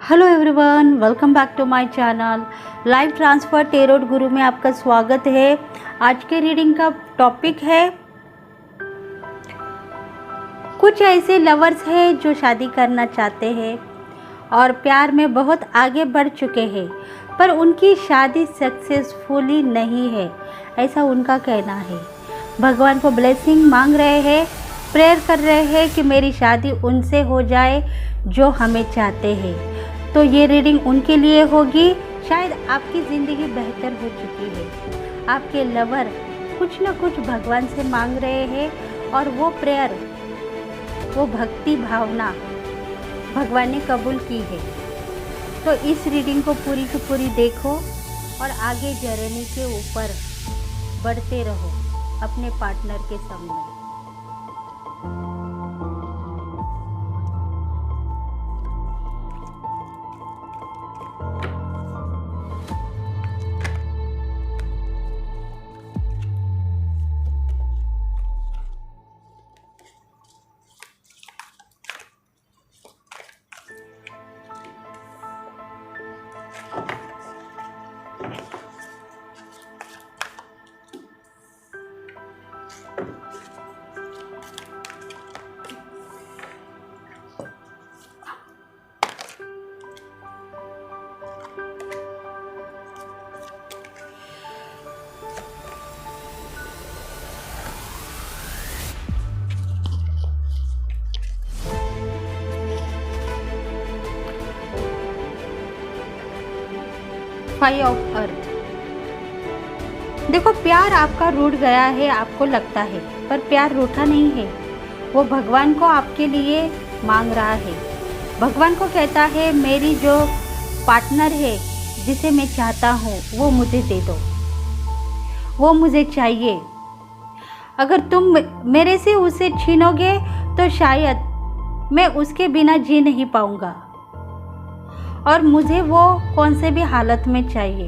Hello everyone, welcome back to my channel live transfer tarot Guru में आपका स्वागत है। आज के रीडिंग का टॉपिक है कुछ ऐसे लवर्स हैं जो शादी करना चाहते हैं और प्यार में बहुत आगे बढ़ चुके हैं, पर उनकी शादी सक्सेसफुली नहीं है, ऐसा उनका कहना है। भगवान को ब्लेसिंग मांग रहे हैं, प्रेयर कर रहे हैं कि मेरी शादी उनसे हो जाए जो हमें चाहते हैं। तो ये रीडिंग उनके लिए होगी। शायद आपकी ज़िंदगी बेहतर हो चुकी है, आपके लवर कुछ ना कुछ भगवान से मांग रहे हैं और वो प्रेयर, वो भक्ति भावना भगवान ने कबूल की है। तो इस रीडिंग को पूरी की पूरी देखो और आगे जर्नी के ऊपर बढ़ते रहो अपने पार्टनर के संग में। Five of earth. देखो, प्यार आपका रूठ गया है, आपको लगता है, पर प्यार रूठा नहीं है। वो भगवान को आपके लिए मांग रहा है। भगवान को कहता है मेरी जो पार्टनर है, जिसे मैं चाहता हूँ, वो मुझे दे दो, वो मुझे चाहिए। अगर तुम मेरे से उसे छीनोगे तो शायद मैं उसके बिना जी नहीं पाऊँगा, और मुझे वो कौन से भी हालत में चाहिए,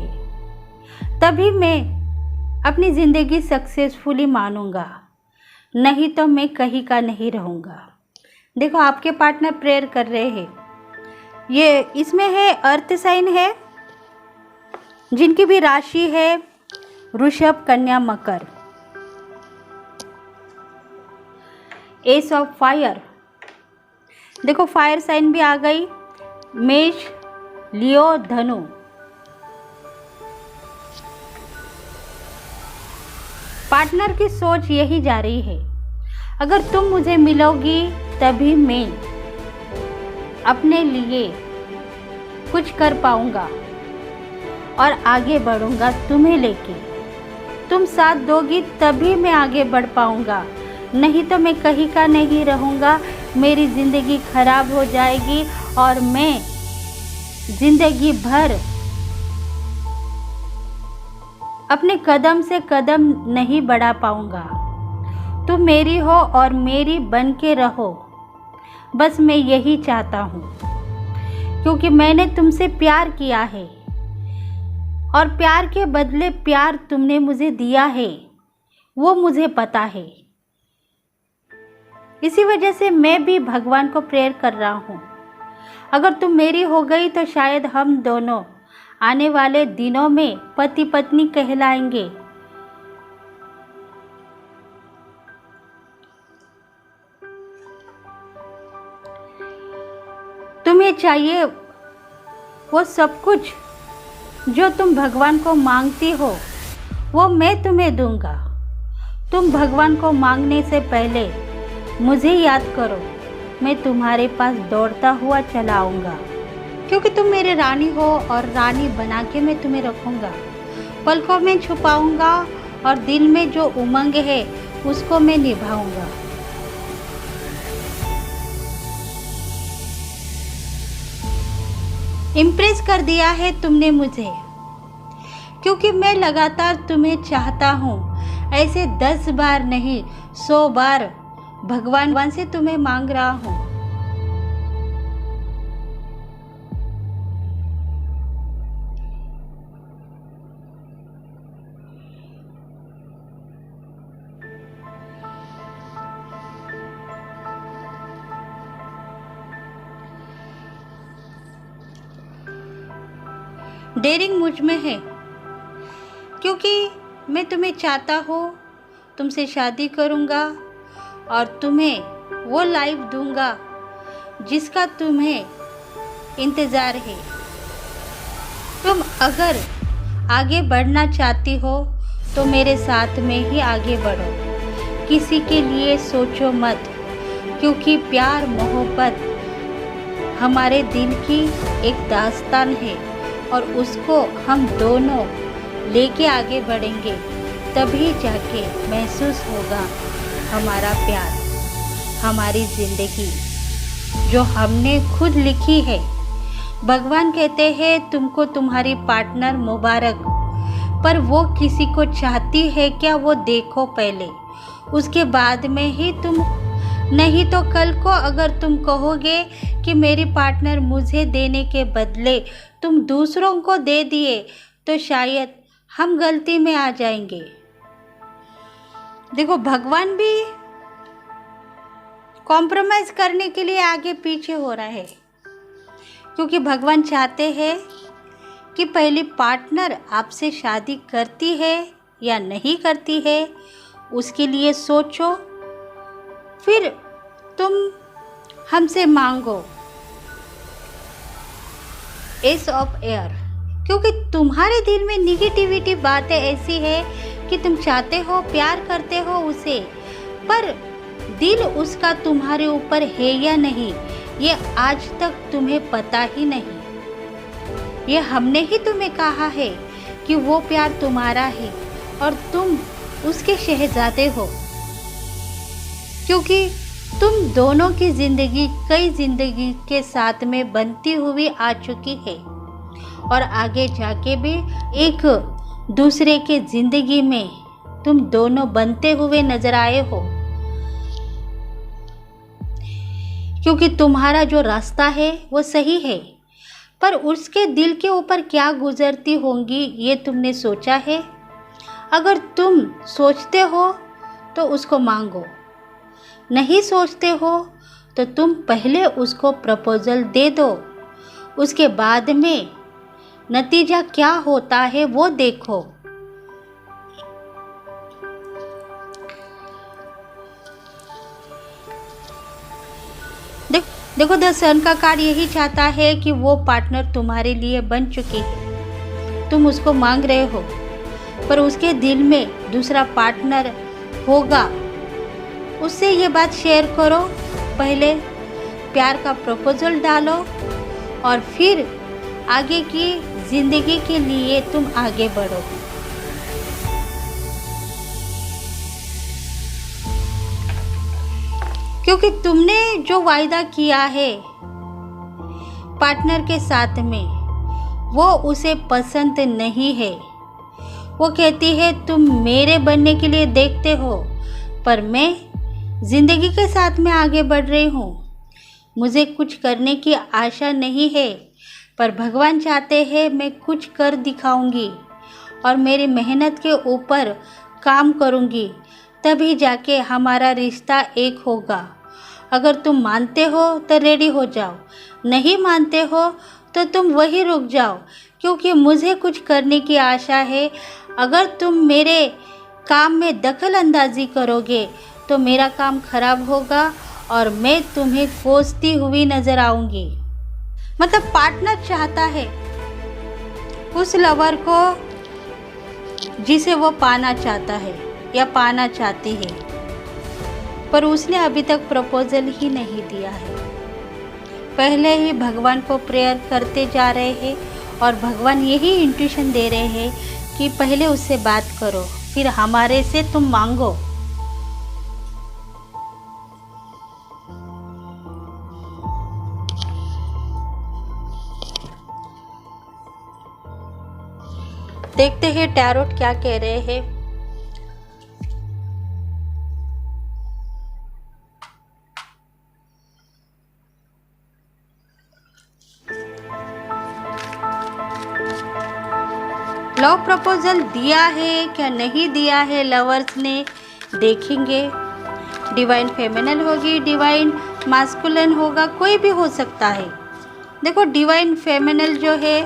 तभी मैं अपनी ज़िंदगी सक्सेसफुली मानूंगा, नहीं तो मैं कहीं का नहीं रहूँगा। देखो, आपके पार्टनर प्रेयर कर रहे हैं। ये इसमें है अर्थ साइन है, जिनकी भी राशि है वृषभ, कन्या, मकर। एस ऑफ फायर। देखो, फायर साइन भी आ गई, मेष, लियो, धनु। पार्टनर की सोच यही जा रही है, अगर तुम मुझे मिलोगी तभी मैं अपने लिए कुछ कर पाऊंगा और आगे बढ़ूंगा तुम्हें लेके। तुम साथ दोगी तभी मैं आगे बढ़ पाऊंगा, नहीं तो मैं कहीं का नहीं रहूंगा। मेरी ज़िंदगी खराब हो जाएगी और मैं जिंदगी भर अपने कदम से कदम नहीं बढ़ा पाऊंगा। तुम मेरी हो और मेरी बन के रहो, बस मैं यही चाहता हूँ, क्योंकि मैंने तुमसे प्यार किया है और प्यार के बदले प्यार तुमने मुझे दिया है, वो मुझे पता है। इसी वजह से मैं भी भगवान को प्रेयर कर रहा हूँ, अगर तुम मेरी हो गई तो शायद हम दोनों आने वाले दिनों में पति पत्नी कहलाएंगे। तुम्हें चाहिए वो सब कुछ जो तुम भगवान को मांगती हो, वो मैं तुम्हें दूंगा। तुम भगवान को मांगने से पहले मुझे याद करो, मैं तुम्हारे पास दौड़ता हुआ चला आऊँगा, क्योंकि तुम मेरे रानी हो और रानी बना के मैं तुम्हें रखूँगा, पलकों में छुपाऊँगा और दिल में जो उमंग है उसको मैं निभाऊँगा। इम्प्रेस कर दिया है तुमने मुझे, क्योंकि मैं लगातार तुम्हें चाहता हूँ। ऐसे 10 बार नहीं, 100 बार भगवान से तुम्हें मांग रहा हूँ। डेयरिंग मुझ में है, क्योंकि मैं तुम्हें चाहता हूँ, तुमसे शादी करूँगा और तुम्हें वो लाइफ दूँगा जिसका तुम्हें इंतज़ार है। तुम अगर आगे बढ़ना चाहती हो तो मेरे साथ में ही आगे बढ़ो। किसी के लिए सोचो मत, क्योंकि प्यार मोहब्बत हमारे दिल की एक दास्तान है और उसको हम दोनों लेके आगे बढ़ेंगे, तभी जाके महसूस होगा हमारा प्यार, हमारी ज़िंदगी जो हमने खुद लिखी है। भगवान कहते हैं तुमको तुम्हारी पार्टनर मुबारक, पर वो किसी को चाहती है क्या वो देखो पहले, उसके बाद में ही तुम। नहीं तो कल को अगर तुम कहोगे कि मेरी पार्टनर मुझे देने के बदले तुम दूसरों को दे दिए, तो शायद हम गलती में आ जाएंगे। देखो, भगवान भी कॉम्प्रोमाइज़ करने के लिए आगे पीछे हो रहा है, क्योंकि भगवान चाहते हैं कि पहली पार्टनर आपसे शादी करती है या नहीं करती है, उसके लिए सोचो, फिर तुम हमसे मांगो एस ऑफ एयर। क्योंकि तुम्हारे दिल में निगेटिविटी बातें ऐसी है कि तुम चाहते हो, प्यार करते हो उसे, पर दिल उसका तुम्हारे ऊपर है या नहीं ये आज तक तुम्हें पता ही नहीं। ये हमने ही तुम्हें कहा है कि वो प्यार तुम्हारा है और तुम उसके शहजादे हो, क्योंकि तुम दोनों की ज़िंदगी कई ज़िंदगी के साथ में बनती हुई आ चुकी है और आगे जाके भी एक दूसरे के ज़िंदगी में तुम दोनों बनते हुए नजर आए हो, क्योंकि तुम्हारा जो रास्ता है वो सही है, पर उसके दिल के ऊपर क्या गुजरती होंगी ये तुमने सोचा है? अगर तुम सोचते हो तो उसको मांगो, नहीं सोचते हो तो तुम पहले उसको प्रपोजल दे दो, उसके बाद में नतीजा क्या होता है वो देखो। देखो, द सन का कार्ड यही चाहता है कि वो पार्टनर तुम्हारे लिए बन चुकी है, तुम उसको मांग रहे हो, पर उसके दिल में दूसरा पार्टनर होगा। उससे ये बात शेयर करो, पहले प्यार का प्रपोजल डालो और फिर आगे की ज़िंदगी के लिए तुम आगे बढ़ो। क्योंकि तुमने जो वायदा किया है पार्टनर के साथ में वो उसे पसंद नहीं है। वो कहती है तुम मेरे बनने के लिए देखते हो, पर मैं ज़िंदगी के साथ में आगे बढ़ रही हूँ, मुझे कुछ करने की आशा नहीं है, पर भगवान चाहते हैं मैं कुछ कर दिखाऊंगी और मेरी मेहनत के ऊपर काम करूंगी, तभी जाके हमारा रिश्ता एक होगा। अगर तुम मानते हो तो रेडी हो जाओ, नहीं मानते हो तो तुम वहीं रुक जाओ, क्योंकि मुझे कुछ करने की आशा है। अगर तुम मेरे काम में दखल अंदाजी करोगे तो मेरा काम खराब होगा और मैं तुम्हें कोसती हुई नज़र आऊँगी। मतलब पार्टनर चाहता है उस लवर को जिसे वो पाना चाहता है या पाना चाहती है, पर उसने अभी तक प्रपोजल ही नहीं दिया है। पहले ही भगवान को प्रेयर करते जा रहे हैं और भगवान यही इंट्यूशन दे रहे हैं कि पहले उससे बात करो, फिर हमारे से तुम मांगो। देखते हैं टैरोट क्या कह रहे हैं। लव प्रपोजल दिया है क्या नहीं दिया है लवर्स ने, देखेंगे। डिवाइन फेमिनल होगी, डिवाइन मास्कुलिन होगा, कोई भी हो सकता है। देखो, डिवाइन फेमिनल जो है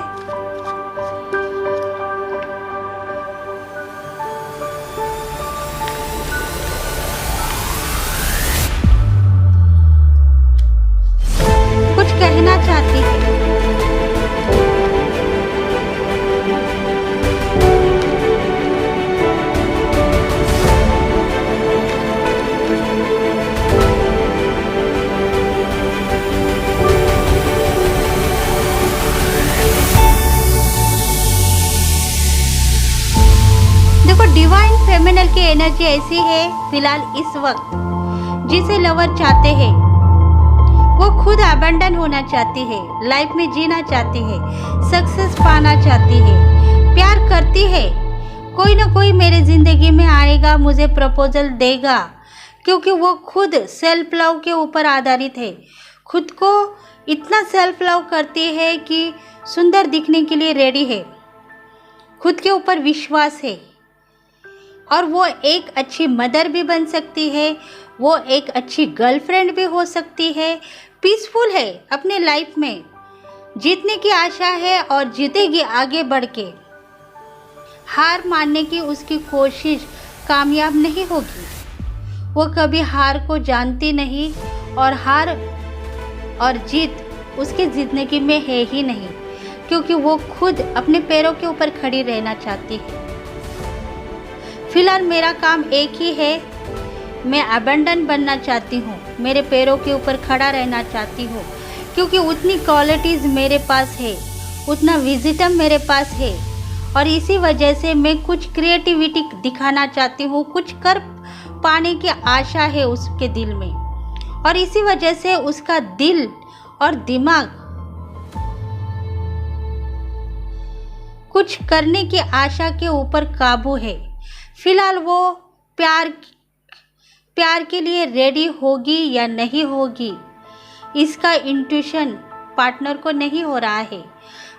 प्रपोजल की एनर्जी ऐसी है फिलहाल इस वक्त, जिसे लवर चाहते हैं वो खुद अबंडन होना चाहती है, लाइफ में जीना चाहती है, सक्सेस पाना चाहती है, प्यार करती है। कोई ना कोई मेरे ज़िंदगी में आएगा, मुझे प्रपोजल देगा, क्योंकि वो खुद सेल्फ लव के ऊपर आधारित है। खुद को इतना सेल्फ लव करती है कि सुंदर दिखने के लिए रेडी है, खुद के ऊपर विश्वास है, और वो एक अच्छी मदर भी बन सकती है, वो एक अच्छी गर्लफ्रेंड भी हो सकती है, पीसफुल है अपने लाइफ में, जीतने की आशा है और जीतेगी आगे बढ़ के। हार मानने की उसकी कोशिश कामयाब नहीं होगी, वो कभी हार को जानती नहीं, और हार और जीत उसके ज़िंदगी में है ही नहीं, क्योंकि वो खुद अपने पैरों के ऊपर खड़ी रहना चाहती है। फिलहाल मेरा काम एक ही है, मैं अबंडन बनना चाहती हूँ, मेरे पैरों के ऊपर खड़ा रहना चाहती हूँ, क्योंकि उतनी क्वालिटीज़ मेरे पास है, उतना विजिटम मेरे पास है, और इसी वजह से मैं कुछ क्रिएटिविटी दिखाना चाहती हूँ, कुछ कर पाने की आशा है उसके दिल में, और इसी वजह से उसका दिल और दिमाग कुछ करने की आशा के ऊपर काबू है। फिलहाल वो प्यार के लिए रेडी होगी या नहीं होगी, इसका इंट्यूशन पार्टनर को नहीं हो रहा है।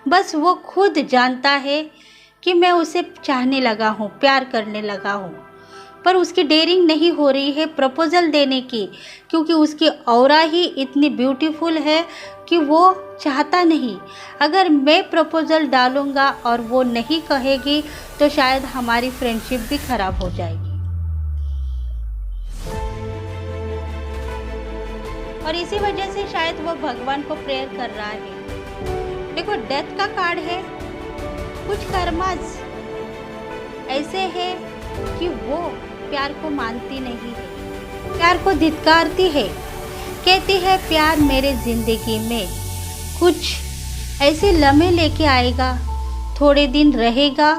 बस वो खुद जानता है कि मैं उसे चाहने लगा हूँ, प्यार करने लगा हूँ, पर उसकी डेयरिंग नहीं हो रही है प्रपोजल देने की, क्योंकि उसकी ऑरा ही इतनी ब्यूटीफुल है कि वो चाहता नहीं। अगर मैं प्रपोजल डालूँगा और वो नहीं कहेगी तो शायद हमारी फ्रेंडशिप भी खराब हो जाएगी, और इसी वजह से शायद वो भगवान को प्रेयर कर रहा है। देखो, डेथ का कार्ड है, कुछ कर्मास ऐसे है कि वो प्यार को मानती नहीं है, प्यार को धिक्कारती है, कहती है प्यार मेरे ज़िंदगी में कुछ ऐसे लम्हे लेके आएगा, थोड़े दिन रहेगा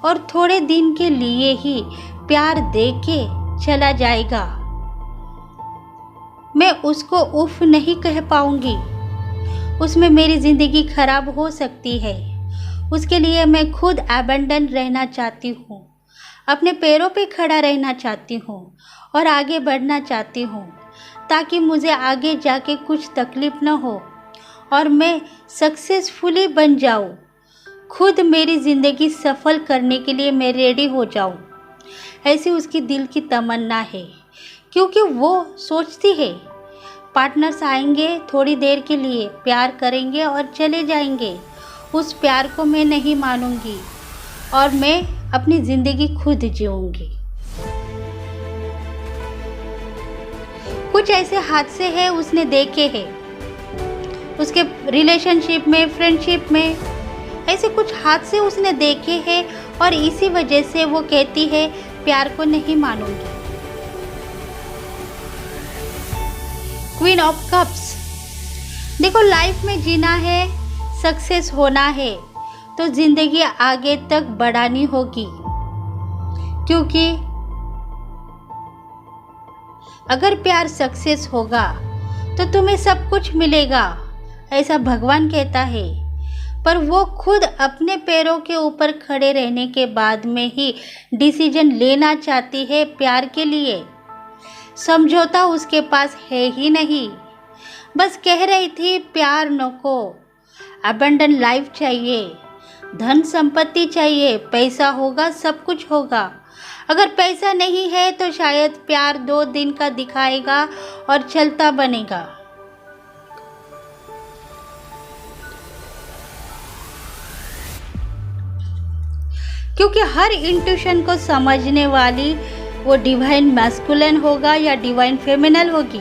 और थोड़े दिन के लिए ही प्यार दे के चला जाएगा। मैं उसको उफ नहीं कह पाऊंगी, उसमें मेरी ज़िंदगी खराब हो सकती है। उसके लिए मैं खुद अबंडन रहना चाहती हूँ, अपने पैरों पे खड़ा रहना चाहती हूँ और आगे बढ़ना चाहती हूँ, ताकि मुझे आगे जाके कुछ तकलीफ़ न हो और मैं सक्सेसफुली बन जाऊँ। खुद मेरी ज़िंदगी सफल करने के लिए मैं रेडी हो जाऊँ, ऐसी उसकी दिल की तमन्ना है। क्योंकि वो सोचती है पार्टनर्स आएंगे थोड़ी देर के लिए, प्यार करेंगे और चले जाएंगे। उस प्यार को मैं नहीं मानूंगी और मैं अपनी ज़िंदगी खुद जीऊंगी। कुछ ऐसे हादसे हैं उसने देखे हैं उसके रिलेशनशिप में, फ्रेंडशिप में, ऐसे कुछ हादसे उसने देखे हैं, और इसी वजह से वो कहती है प्यार को नहीं मानूंगी। क्वीन ऑफ कप्स, देखो लाइफ में जीना है, सक्सेस होना है, तो ज़िंदगी आगे तक बढ़ानी होगी, क्योंकि अगर प्यार सक्सेस होगा तो तुम्हें सब कुछ मिलेगा, ऐसा भगवान कहता है। पर वो खुद अपने पैरों के ऊपर खड़े रहने के बाद में ही डिसीजन लेना चाहती है प्यार के लिए। समझौता उसके पास है ही नहीं, बस कह रही थी प्यार नको, अबंडन लाइफ चाहिए, धन संपत्ति चाहिए, पैसा होगा सब कुछ होगा। अगर पैसा नहीं है तो शायद प्यार 2 दिन का दिखाएगा और चलता बनेगा। क्योंकि हर इंट्यूशन को समझने वाली वो डिवाइन मैस्कुलिन होगा या डिवाइन फेमिनल होगी,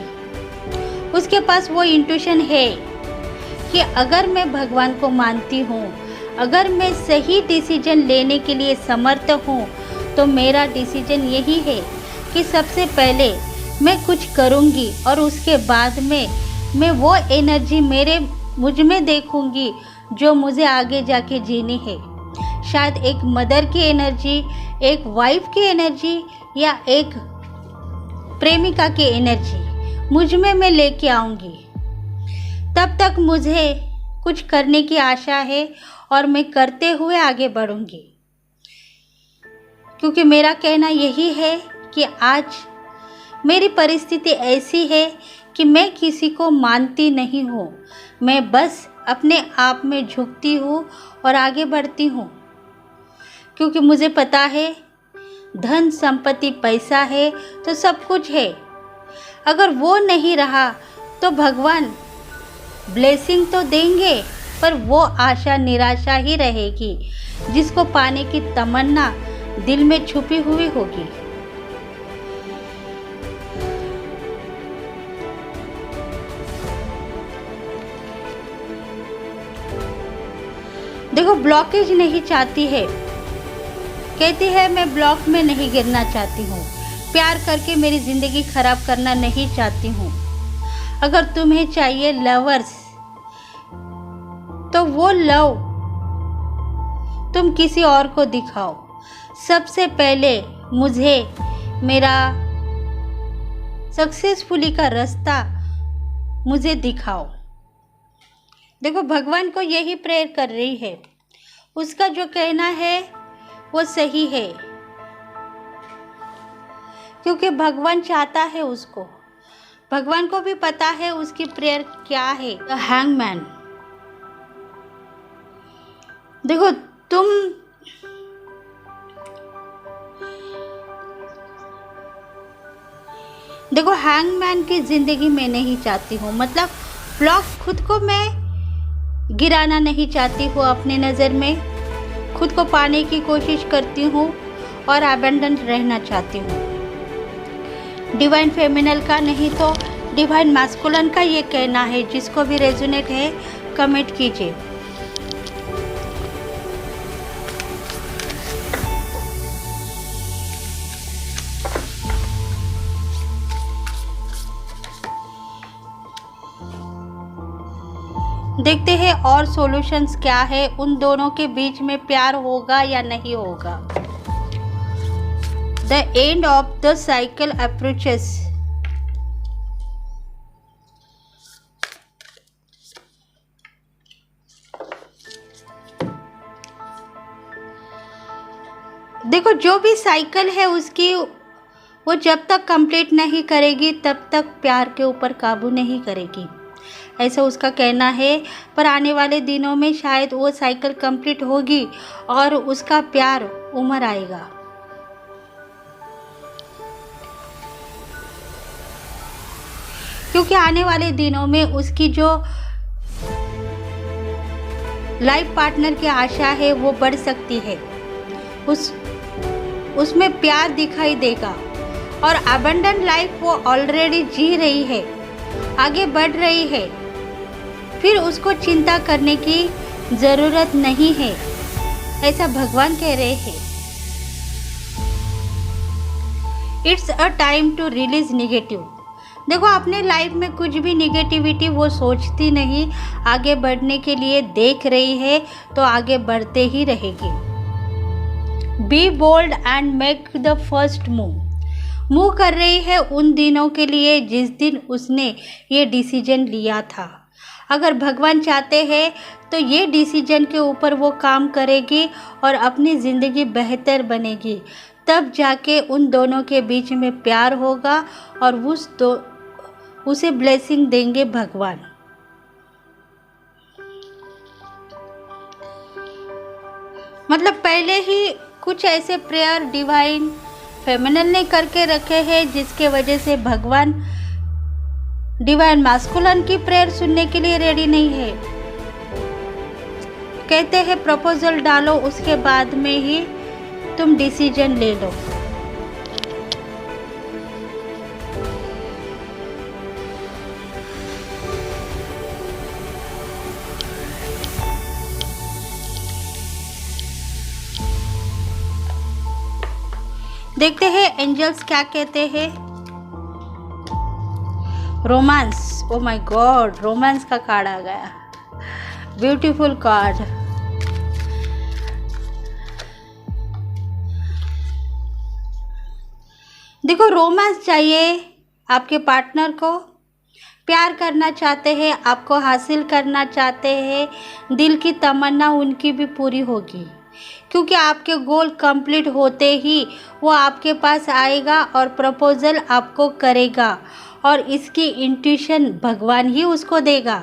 उसके पास वो इंट्यूशन है कि अगर मैं भगवान को मानती हूँ, अगर मैं सही डिसीजन लेने के लिए समर्थ हूँ, तो मेरा डिसीजन यही है कि सबसे पहले मैं कुछ करूँगी और उसके बाद में मैं वो एनर्जी मुझ में देखूँगी जो मुझे आगे जाके जीनी है। शायद एक मदर की एनर्जी, एक वाइफ की एनर्जी या एक प्रेमिका की एनर्जी मुझ में मैं लेके आऊँगी। तब तक मुझे कुछ करने की आशा है और मैं करते हुए आगे बढ़ूँगी, क्योंकि मेरा कहना यही है कि आज मेरी परिस्थिति ऐसी है कि मैं किसी को मानती नहीं हूँ। मैं बस अपने आप में झुकती हूँ और आगे बढ़ती हूँ, क्योंकि मुझे पता है धन संपत्ति पैसा है तो सब कुछ है। अगर वो नहीं रहा तो भगवान ब्लेसिंग तो देंगे, पर वो आशा निराशा ही रहेगी जिसको पाने की तमन्ना दिल में छुपी हुई होगी। देखो, ब्लॉकेज नहीं चाहती है, कहती है मैं ब्लॉक में नहीं गिरना चाहती हूँ, प्यार करके मेरी ज़िंदगी खराब करना नहीं चाहती हूँ। अगर तुम्हें चाहिए लवर्स तो वो लव तुम किसी और को दिखाओ। सबसे पहले मुझे मेरा सक्सेसफुली का रास्ता मुझे दिखाओ। देखो, भगवान को यही प्रेयर कर रही है। उसका जो कहना है वो सही है, क्योंकि भगवान चाहता है उसको। भगवान को भी पता है उसकी प्रेयर क्या है। The hangman. देखो, हैंगमैन की ज़िंदगी में नहीं चाहती हूँ, मतलब ब्लॉक खुद को मैं गिराना नहीं चाहती हूँ। अपनी नज़र में खुद को पाने की कोशिश करती हूँ और अबेंडेंट रहना चाहती हूँ। डिवाइन फेमिनल का नहीं तो डिवाइन मैस्कुलिन का ये कहना है। जिसको भी रेजोनेट है कमेंट कीजिए। देखते हैं और सॉल्यूशंस क्या है। उन दोनों के बीच में प्यार होगा या नहीं होगा। The end of the cycle approaches. देखो, जो भी साइकिल है उसकी, वो जब तक कंप्लीट नहीं करेगी तब तक प्यार के ऊपर काबू नहीं करेगी, ऐसा उसका कहना है। पर आने वाले दिनों में शायद वो साइकिल कंप्लीट होगी और उसका प्यार उमड़ आएगा। क्योंकि आने वाले दिनों में उसकी जो लाइफ पार्टनर की आशा है वो बढ़ सकती है। उसमें प्यार दिखाई देगा और अबंडेंट लाइफ वो ऑलरेडी जी रही है, आगे बढ़ रही है। फिर उसको चिंता करने की ज़रूरत नहीं है, ऐसा भगवान कह रहे हैं। It's a time to release negative. देखो, अपने लाइफ में कुछ भी नेगेटिविटी वो सोचती नहीं, आगे बढ़ने के लिए देख रही है तो आगे बढ़ते ही रहेगी। Be bold and make the first move कर रही है उन दिनों के लिए जिस दिन उसने ये डिसीजन लिया था। अगर भगवान चाहते हैं तो ये डिसीजन के ऊपर वो काम करेगी और अपनी ज़िंदगी बेहतर बनेगी। तब जाके उन दोनों के बीच में प्यार होगा और उसे ब्लेसिंग देंगे भगवान। मतलब पहले ही कुछ ऐसे प्रेयर डिवाइन फेमिनिन ने करके रखे हैं जिसके वजह से भगवान डिवाइन मैस्कुलिन की प्रेयर सुनने के लिए रेडी नहीं है। कहते हैं प्रपोजल डालो, उसके बाद में ही तुम डिसीजन ले लो। देखते हैं एंजल्स क्या कहते हैं। Romance, oh my God, romance का कार्ड आ गया। Beautiful card. देखो, रोमांस चाहिए आपके पार्टनर को, प्यार करना चाहते हैं, आपको हासिल करना चाहते हैं, दिल की तमन्ना उनकी भी पूरी होगी, क्योंकि आपके गोल कंप्लीट होते ही वो आपके पास आएगा और प्रपोज़ल आपको करेगा, और इसकी इंट्यूशन भगवान ही उसको देगा।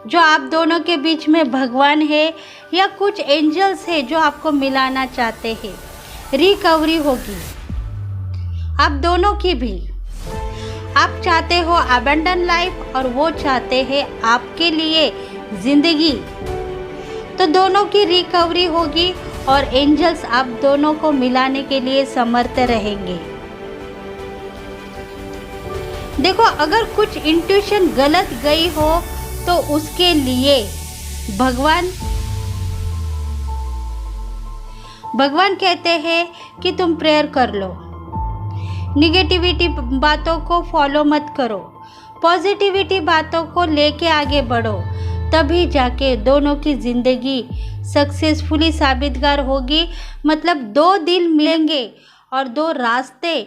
जो आप दोनों के बीच में भगवान है या कुछ एंजल्स है जो आपको मिलाना चाहते हैं। रिकवरी होगी आप दोनों की भी। आप चाहते हो अबंडन लाइफ और वो चाहते हैं आपके लिए ज़िंदगी, तो दोनों की रिकवरी होगी और एंजल्स आप दोनों को मिलाने के लिए समर्थ रहेंगे। देखो, अगर कुछ इंट्यूशन गलत गई हो तो उसके लिए भगवान कहते हैं कि तुम प्रेयर कर लो, निगेटिविटी बातों को फॉलो मत करो, पॉजिटिविटी बातों को लेके आगे बढ़ो, तभी जाके दोनों की ज़िंदगी सक्सेसफुली साबितगार होगी। मतलब दो दिल मिलेंगे और दो रास्ते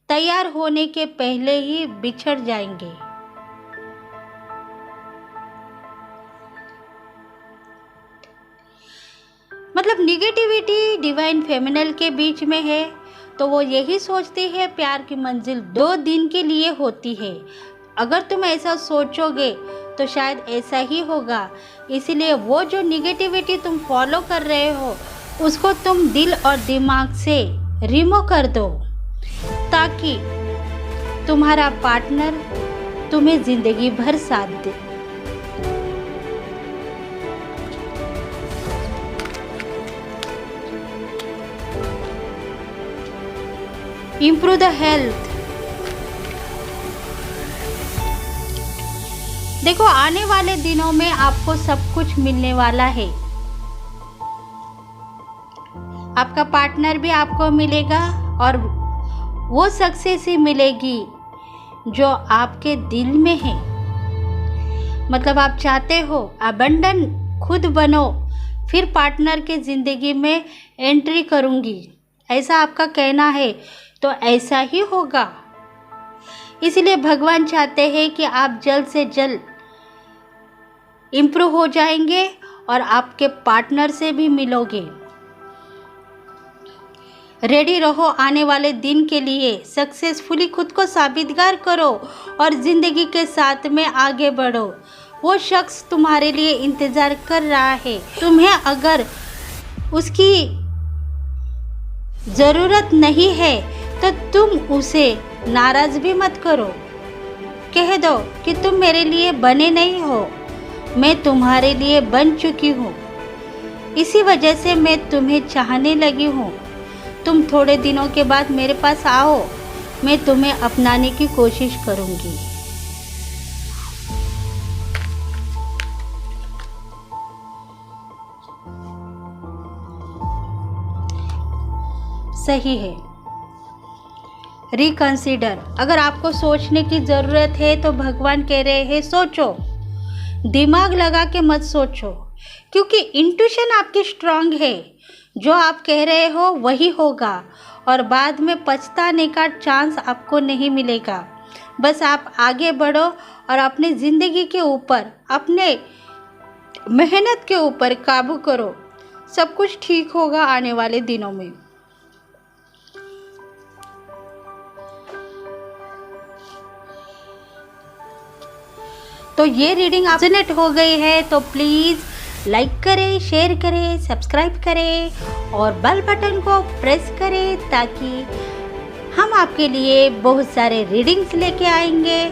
तैयार होने के पहले ही बिछड़ जाएंगे। मतलब निगेटिविटी डिवाइन फेमिनल के बीच में है, तो वो यही सोचती है प्यार की मंजिल 2 दिन के लिए होती है। अगर तुम ऐसा सोचोगे तो शायद ऐसा ही होगा। इसीलिए वो जो निगेटिविटी तुम फॉलो कर रहे हो उसको तुम दिल और दिमाग से रिमूव कर दो, ताकि तुम्हारा पार्टनर तुम्हें ज़िंदगी भर साथ दे। Improve the health. देखो, आने वाले दिनों में आपको सब कुछ मिलने वाला है। आपका पार्टनर भी आपको मिलेगा और वो सक्सेस ही मिलेगी जो आपके दिल में है। मतलब आप चाहते हो अबंडन खुद बनो, फिर पार्टनर के ज़िंदगी में एंट्री करूँगी, ऐसा आपका कहना है, तो ऐसा ही होगा। इसलिए भगवान चाहते हैं कि आप जल्द से जल्द इम्प्रूव हो जाएंगे और आपके पार्टनर से भी मिलोगे। रेडी रहो आने वाले दिन के लिए, सक्सेसफुली खुद को साबितगार करो और ज़िंदगी के साथ में आगे बढ़ो। वो शख्स तुम्हारे लिए इंतज़ार कर रहा है। तुम्हें अगर उसकी ज़रूरत नहीं है तो तुम उसे नाराज़ भी मत करो। कह दो कि तुम मेरे लिए बने नहीं हो, मैं तुम्हारे लिए बन चुकी हूँ, इसी वजह से मैं तुम्हें चाहने लगी हूँ। तुम थोड़े दिनों के बाद मेरे पास आओ, मैं तुम्हें अपनाने की कोशिश करूँगी। सही है। रिकंसीडर। अगर आपको सोचने की ज़रूरत है तो भगवान कह रहे हैं सोचो, दिमाग लगा के मत सोचो, क्योंकि इंट्यूशन आपकी स्ट्रांग है। जो आप कह रहे हो वही होगा और बाद में पछताने का चांस आपको नहीं मिलेगा। बस आप आगे बढ़ो और अपनी ज़िंदगी के ऊपर, अपने मेहनत के ऊपर काबू करो। सब कुछ ठीक होगा आने वाले दिनों में। तो ये रीडिंग रेजोनेट हो गई है तो प्लीज़ लाइक करें, शेयर करें, सब्सक्राइब करें और बेल बटन को प्रेस करें, ताकि हम आपके लिए बहुत सारे रीडिंग्स लेके आएंगे।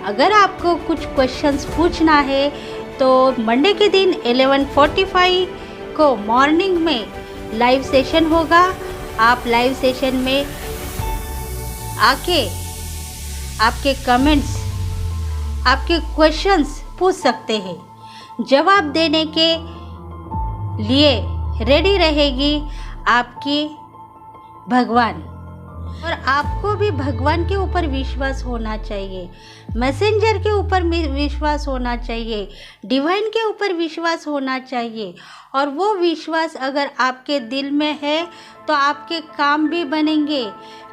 अगर आपको कुछ क्वेश्चंस पूछना है तो मंडे के दिन 11:45 को मॉर्निंग में लाइव सेशन होगा। आप लाइव सेशन में आके आपके कमेंट्स, आपके क्वेश्चंस पूछ सकते हैं। जवाब देने के लिए रेडी रहेगी आपकी भगवान। और आपको भी भगवान के ऊपर विश्वास होना चाहिए, मैसेंजर के ऊपर विश्वास होना चाहिए, डिवाइन के ऊपर विश्वास होना चाहिए। और वो विश्वास अगर आपके दिल में है तो आपके काम भी बनेंगे,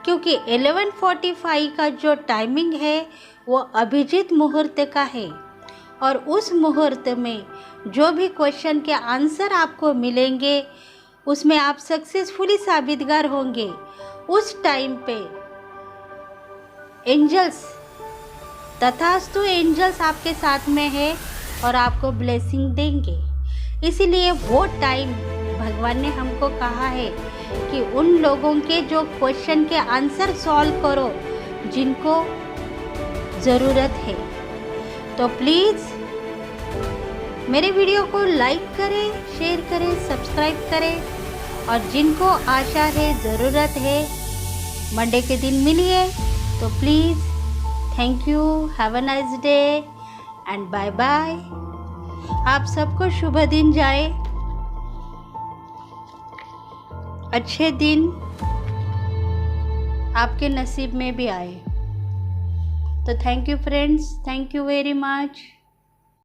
क्योंकि 11:45 का जो टाइमिंग है वो अभिजीत मुहूर्त का है। और उस मुहूर्त में जो भी क्वेश्चन के आंसर आपको मिलेंगे उसमें आप सक्सेसफुली साबितगार होंगे। उस टाइम पे एंजल्स, तथास्तु एंजल्स आपके साथ में है और आपको ब्लेसिंग देंगे। इसीलिए वो टाइम भगवान ने हमको कहा है कि उन लोगों के जो क्वेश्चन के आंसर सॉल्व करो जिनको ज़रूरत है। तो प्लीज़ मेरे वीडियो को लाइक करें, शेयर करें, सब्सक्राइब करें। और जिनको आशा है, ज़रूरत है, मंडे के दिन मिलिए। तो please thank you, have a nice day and bye bye. आप सबको शुभ दिन जाए, अच्छे दिन आपके नसीब में भी आए। तो thank you friends, thank you very much.